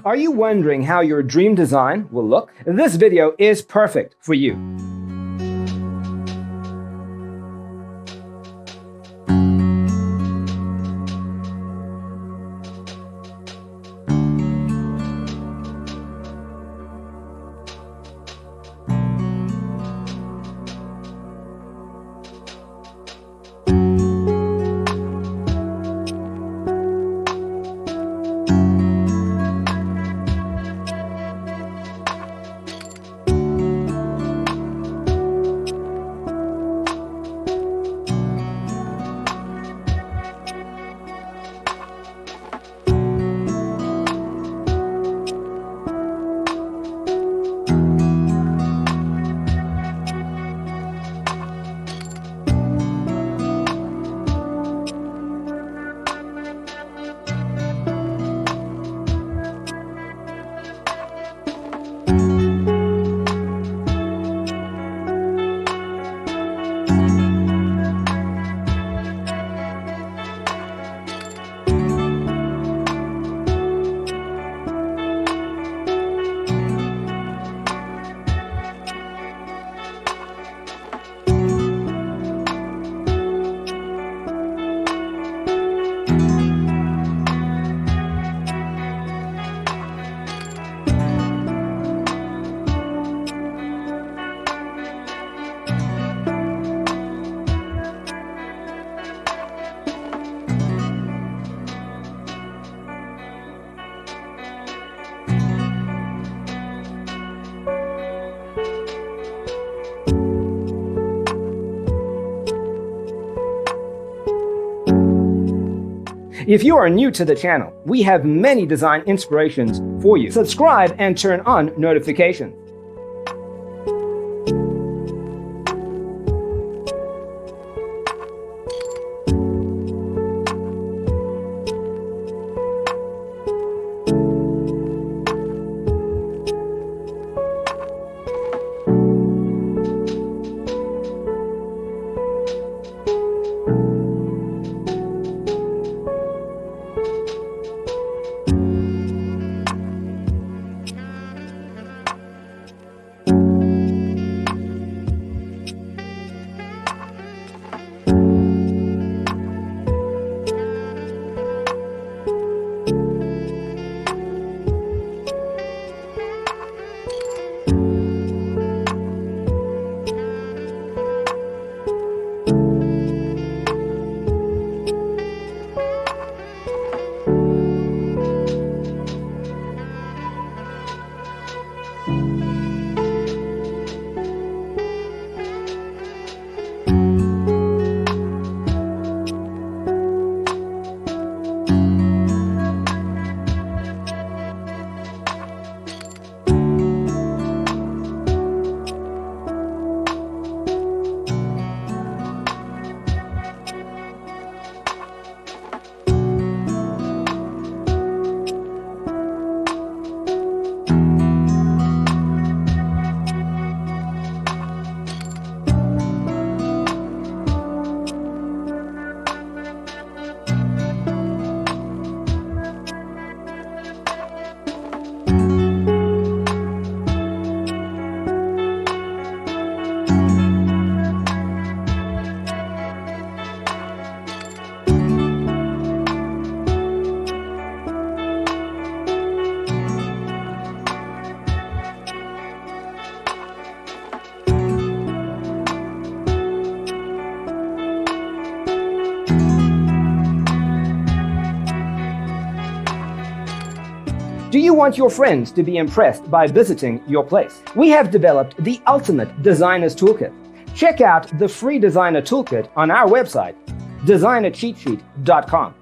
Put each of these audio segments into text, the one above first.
Are you wondering how your dream design will look? This video is perfect for you. If you are new to the channel, we have many design inspirations for you. Subscribe and turn on notifications. Do you want your friends to be impressed by visiting your place? We have developed the ultimate designer's toolkit. Check out the free designer toolkit on our website, designercheatsheet.com.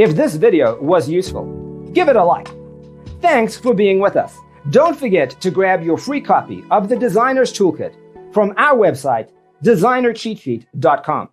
If this video was useful, give it a like. Thanks for being with us. Don't forget to grab your free copy of the Designer's Toolkit from our website, designercheatsheet.com.